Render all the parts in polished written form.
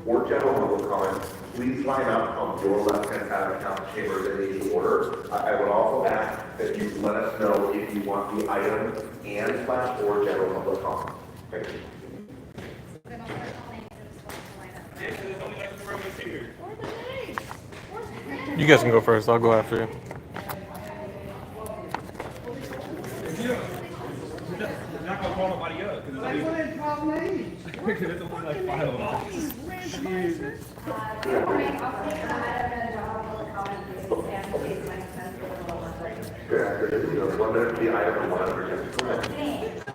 or general public comment, please line up on your left-hand side of the council chambers in each order. I would also ask that you let us know if you want the item and slash or general public comment. Thank you. Then I'll start calling to the You guys can go first. I'll go after you. You're not gonna call nobody up because it's only like 5 of them. Good morning. I'll take the item and general public comment, please, and please, my expense for the lower rate. Good afternoon. You have 1 minute for the item and 1 minute for general. Go ahead. Thanks.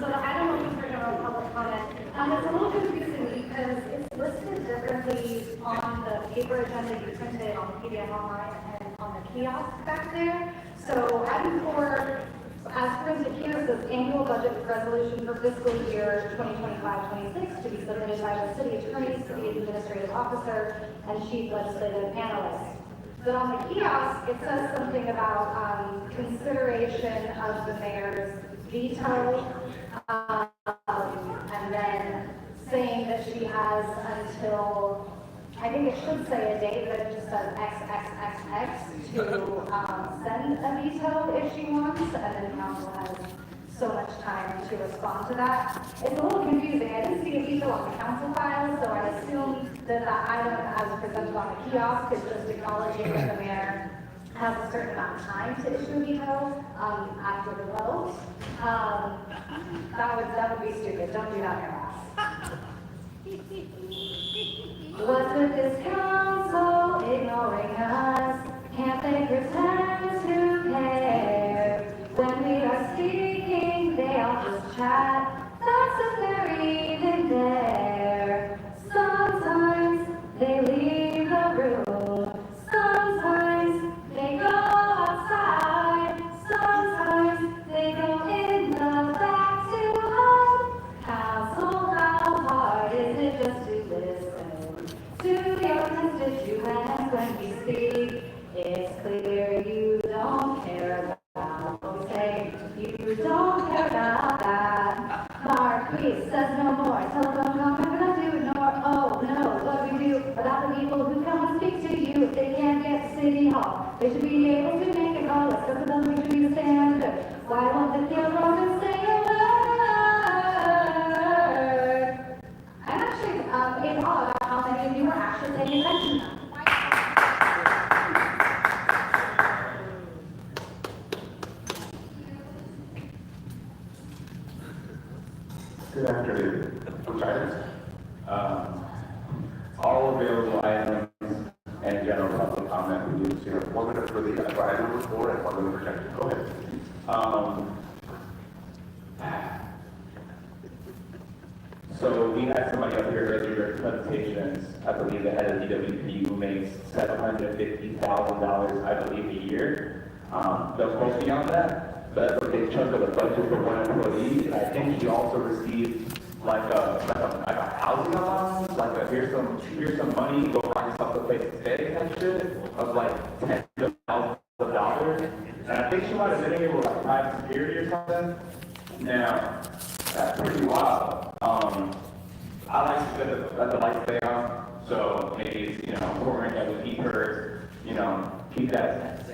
So the item looking for general public comment, it's a little confusing because it's listed differently on the paper agenda you printed on PDF Online and on the kiosk back there. So item 4, as printed here, says annual budget resolution for fiscal year 2025-26 to be submitted by the city attorney, city administrative officer, and chief legislative analyst. But on the kiosk, it says something about consideration of the mayor's veto, and then saying that she has until, I think it should say a date, but it just says XXXX to send a veto if she wants, and then council has so much time to respond to that. It's a little confusing. I didn't see a veto on the council file, so I assume that that item as presented on the kiosk is just acknowledging that the mayor has a certain amount of time to issue a veto after the vote. That would be stupid. Don't do that, Mayor. What's with this council ignoring us? Can't they pretend to care? When we are speaking, they all just chat. That's if they're even there. Sometimes they leave the room. Sometimes they go outside. Sometimes they go in the back to hide. How hard is it just to listen to your constituents when we speak? It's clear you don't care about what we say. You don't care about that. Marquis says no more. Telephone comment, we're not doing no more. Oh no, what we do about the people who come and speak to you if they can't get to City Hall. They should be able to make a call. Let's go to them. We should be the standard. Why won't the field Roman say a word? I'm actually in awe about how many of you are actually paying attention. Good afternoon. Which items? All available items and general public comment. We do So you have 1 minute for the item number 4 and 1 minute for general. Go ahead. So we had somebody up here earlier during presentations, I believe the head of DWP who makes $750,000, I believe, a year. They'll quote me on that, but that's a big chunk of the budget for one employee. And I think he also received like a housing allowance, like a here's some money, go find yourself a place to stay and shit, of like $10,000. And I think she might have been here with like private security or something. Now, that's pretty wild. I like to sit at the lights stay on, so maybe it's, important that we keep her, keep that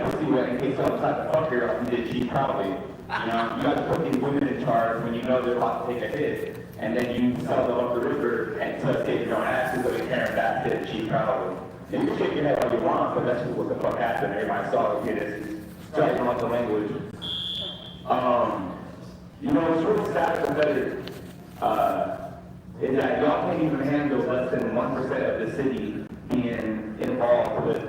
pussy wet in case someone tries to fuck her like you did cheat probably. You got to put these women in charge when you know they're about to take a hit, and then you sell them up the river and to take your own asses so they carry back to the cheat probably. And you can shake your head all you want, but that's just what the fuck happened. Everybody saw it, it's judging on the language. It's really sad and pathetic, is that y'all can't even handle less than 1% of the city being involved with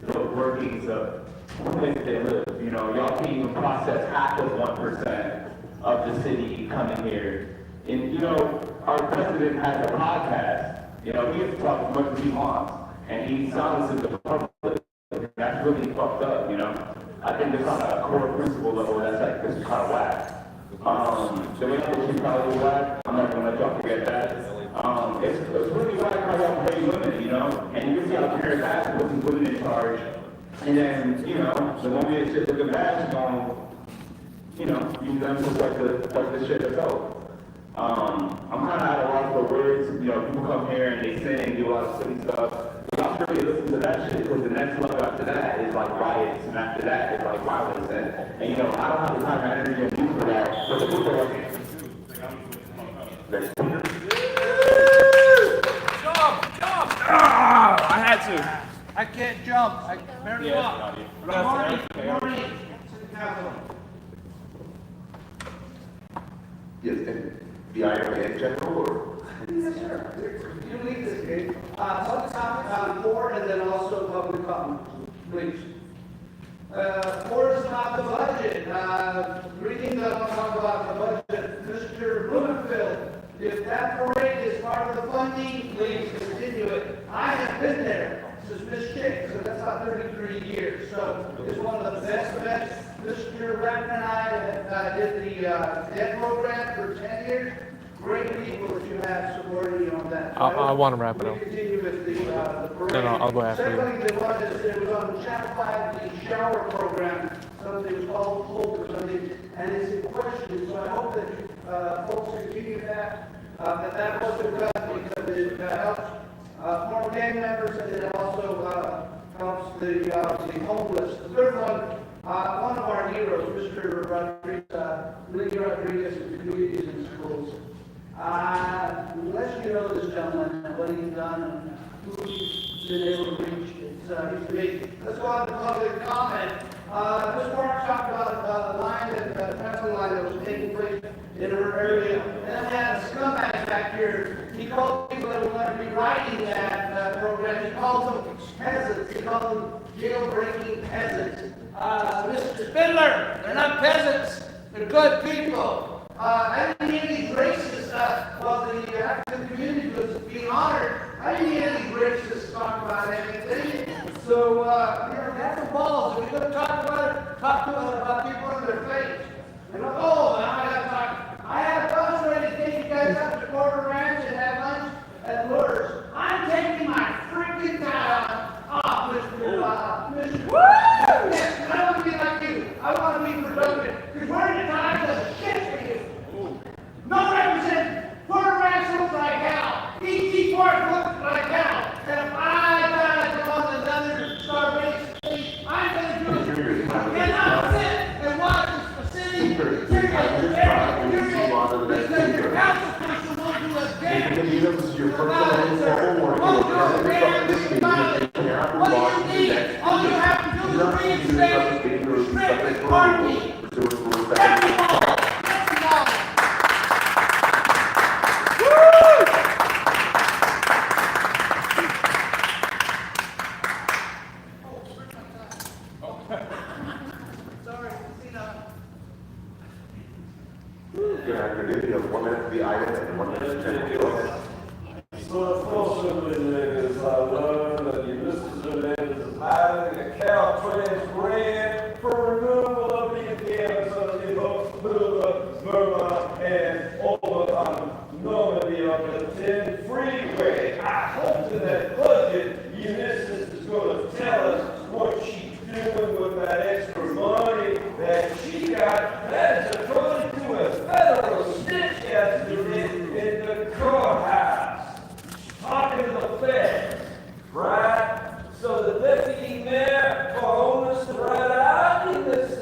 the workings of the place they live. Y'all can't even process half of 1% of the city coming here. And, our president has a podcast. He has to talk as much as he wants, and he silences the public. That's really fucked up, I think it's on a core principle level that's like, this is kind of whack. The way that she's probably whack, I'm not gonna let y'all forget that. It's really whack how y'all pay women, and you can see how Karen Bass puts these women in charge. And then, the woman is just looking bad, she's going, use them just like the shit itself. I'm kind of out of people come here and they sing, do a lot of silly stuff. Y'all should really listen to that shit, because the next level after that is like riots, and after that is like violence, and I don't have the time and energy and use for that, but the people are I had to. I can't jump. I barely walk. Good morning. Good morning. City Council. Yes, and the item in general, or? Yes, sir. You lead this game. Public comment on 4 and then also public comment, please. 4 is about the budget. Reading the talk about the budget, Mr. Blumenfield, if that parade is part of the funding, please continue it. I have been there. This is Ms. Chick, so that's about 33 years. So it's one of the best events. Mr. Ratner and I did the debt program for 10 years. Great people that you have supporting you on that. I want to wrap it up. We continue with the parade. No, I'll go after you. Secondly, it was on Channel 5, the shower program, something was called Hope or something, and it's in question. So I hope that you folks continue that wasn't done because it helps former gang members and it also helps the homeless. The third one of our heroes, Mr. Rodriguez, Lee Rodriguez, of Communities and Schools. Unless you know this gentleman and what he's done and who he's been able to reach, he's amazing. Let's go on to public comment. Ms. Mark talked about the line traffic line that was taking place in her area. And then we had a scumbag back here. He called people that were going to be riding that program. He called them peasants. He called them jailbreaking peasants. Mr. Spindler, they're not peasants. They're good people. I didn't hear any racists while the African community was being honored. I didn't hear any racists talk about anything. So, have the balls. If you're going to talk about it, talk to us about people in their face. And now I got to talk. I have funds ready to take you guys up to Porter Ranch and have lunch at Lures. I'm taking my freaking time off, Mr. Woo! Yes, I don't want to be like you. I want to be productive. Because we're in a time of shit for you. No represent. Porter Ranch looks like hell. E.T. Park looks like hell. And if I gotta come on another starvation state, I'm gonna do it. And I'll sit and watch the city take a because your council person won't do a damn thing. Your personal homework. Won't do a damn thing about it. What do you need? All you have to do is reinstate restricted parking. That's all. That's all. Sorry, Good afternoon, you have 1 minute for the item and 1 minute to go ahead. So unfortunately, niggas, I learned that Ulysses Hernandez is hiding a Caltrans grant for removal of the encampments of the Burma and over Normandy on the 10 freeway. I hope in that budget, Ulysses is going to tell us what she's doing with that extra money that she got. That is according to a federal snitch yesterday in the courthouse. Talking to the feds, right? So the deputy mayor for homeless to write out, this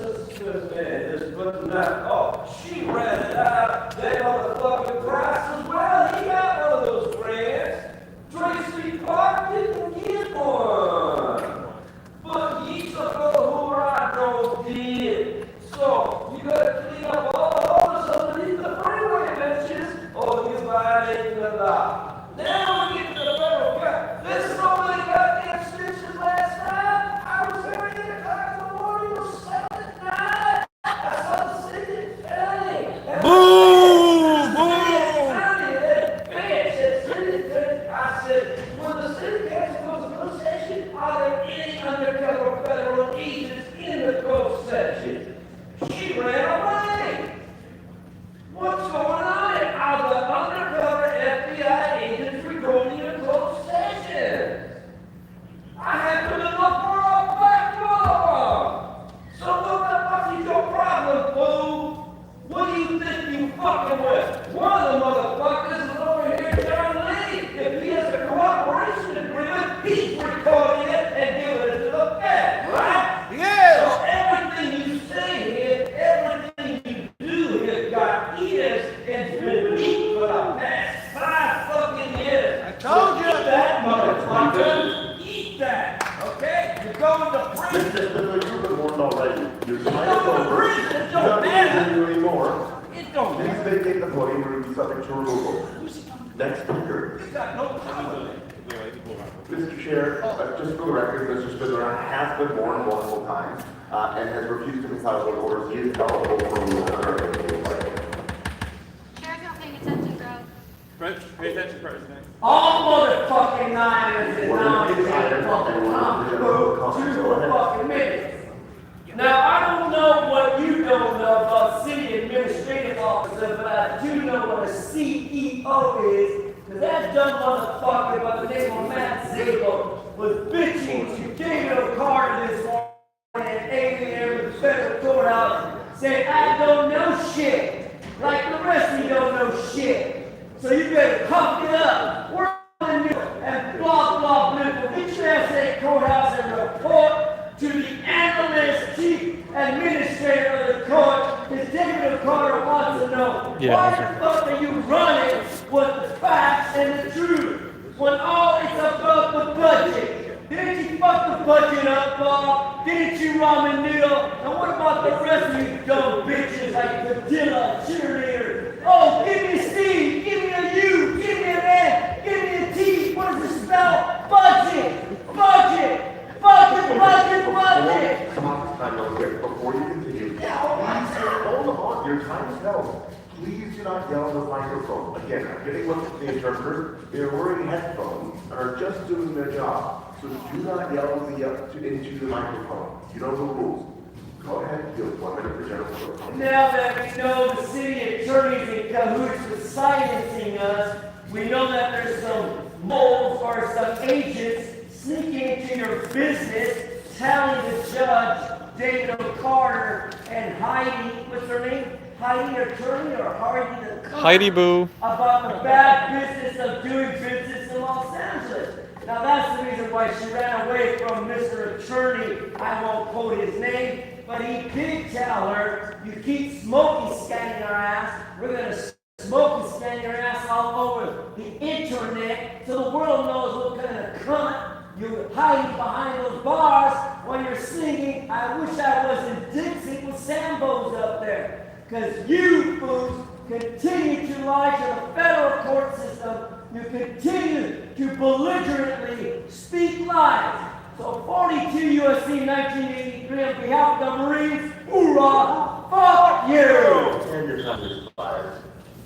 but not, she ran it out. That motherfucking Price as well, he got one of those grants. Tracy Park didn't get one. But each of the who I know did. So you gotta clean up all the homeless underneath the freeway benches, or you violate the law. Now we get to the federal government. There's so many goddamn snitches last night. I was there at 8 o'clock in the morning, it was 7 at night. I saw the city county. Boom! I said, when the city council goes to closed session, are there any undercover federal agents in the closed session? She ran away. What's going on? Are the undercover FBI agents recording You've been warned already. Your time is don't over. agree. It You're don't not matter. going to do anymore. It don't Please matter. vacate the podium or be subject to removal. Next speaker. You got no power. Mr. Chair, just for the record, Mr. Spindler has been warned multiple times and has refused to comply with orders. He is eligible for removal under our meeting cycle. Sheriff, you're not paying attention, bro. Pay attention, President. All motherfucking Niners and We're gonna get tired non-fucking and we're gonna do general comment. Go ahead. fucking minutes. Now, I don't know what you don't know about city administrative officer, but I do know what a CEO is. Cause that dumb motherfucker by the name of Matt Zabel was bitching to David O'Connor this morning and alien the federal courthouse saying, I don't know shit. Like the rest of you don't know shit. So you better pump it up. We're on you and blah, blah, blah. Get your ass to that courthouse and report to the analyst, chief administrator of the court. Because David O'Connor wants to know, why the fuck are you running with the facts and the truth when all it's about the budget? Didn't you fuck the budget up, Bob? Didn't you, Ramen Neal? And what about the rest of you dumb bitches like Padilla, cheerleader? Oh, give me a C, give me a U, give me an N, give me a T. What does it spell? Budget, budget, budget, budget, budget. Come on, time real quick, before you continue. Hold on, your time is held. Please do not yell in the microphone. Again, I'm getting with the interpreters. They're wearing headphones and are just doing their job. So do not yell into the microphone. You know the rules. Go ahead, you have 1 minute for general comment. Now that we know the city attorney's in cahoots with silencing us, we know that there's some moles or some agents sneaking into your business, telling the judge, David O'Connor, and Heidi, what's her name? Heidi Attorney or Heidi the Cook? Heidi Boo. About the bad business of doing business in Los Angeles. Now that's the reason why she ran away from Mr. Attorney. I won't quote his name, but he did tell her, you keep smoking scanning our ass, we're gonna smoke and scan your ass all over the internet so the world knows what kind of cunt you're hiding behind those bars when you're singing, I wish I was in Dixie with Sambo's up there. Because you fools continue to lie to the federal court system. You continue to belligerently speak lies. So 42 USC 1983 on behalf of the Marines, hoorah, fuck you! And your time is expired.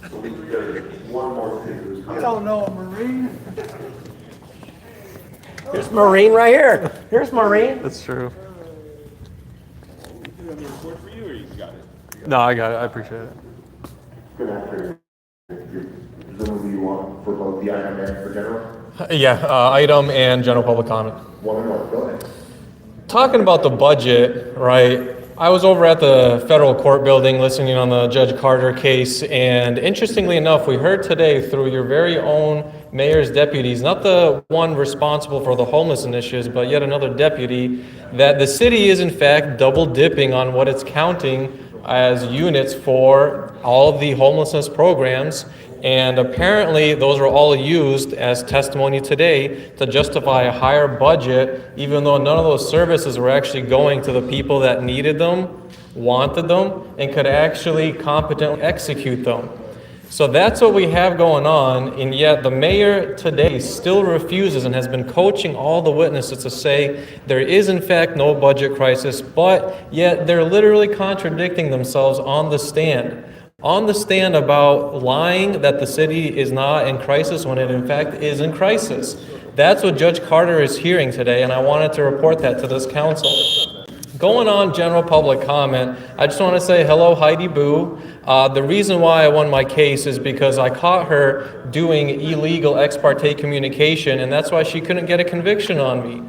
So we can go to one more thing. I don't know a Marine. Here's Maureen right here. Here's Maureen. That's true. Do you have a report for you, or you got it? No, I got it. I appreciate it. Good afternoon. Presumably you want for both the item and for general? Yeah, item and general public comment. One and one, go ahead. Talking about the budget, right? I was over at the federal court building listening on the Judge Carter case, and interestingly enough, we heard today through your very own mayor's deputies, not the one responsible for the homeless initiatives, but yet another deputy, that the city is in fact double dipping on what it's counting as units for all of the homelessness programs. And apparently those were all used as testimony today to justify a higher budget, even though none of those services were actually going to the people that needed them, wanted them, and could actually competently execute them. So that's what we have going on, and yet the mayor today still refuses and has been coaching all the witnesses to say there is in fact no budget crisis, but yet they're literally contradicting themselves on the stand. On the stand about lying that the city is not in crisis when it in fact is in crisis. That's what Judge Carter is hearing today, and I wanted to report that to this council. Going on general public comment, I just want to say hello, Heidi Boo. The reason why I won my case is because I caught her doing illegal ex parte communication, and that's why she couldn't get a conviction on me.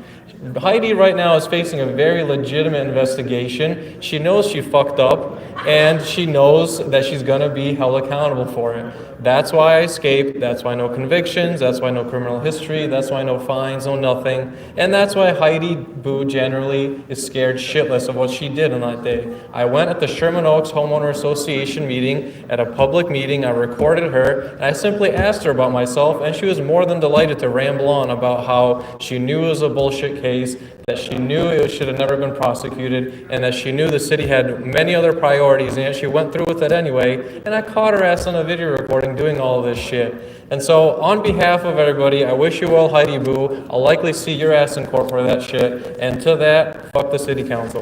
Heidi right now is facing a very legitimate investigation. She knows she fucked up, and she knows that she's gonna be held accountable for it. That's why I escaped, that's why no convictions, that's why no criminal history, that's why no fines, no nothing, and that's why Heidi Boo generally is scared shitless of what she did on that day. I went at the Sherman Oaks Homeowner Association meeting, at a public meeting, I recorded her, and I simply asked her about myself, and she was more than delighted to ramble on about how she knew it was a bullshit case, that she knew it should have never been prosecuted, and that she knew the city had many other priorities, and yet she went through with it anyway, and I caught her ass on a video recording doing all of this shit. And so, on behalf of everybody, I wish you well, Heidi Boo. I'll likely see your ass in court for that shit, and to that, fuck the city council.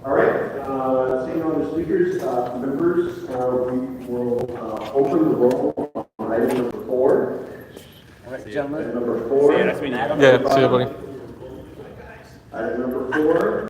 All right, seeing no other speakers, members, we will open the roll on item number 4. All right, gentlemen. Item number 4. Yeah, see you, buddy.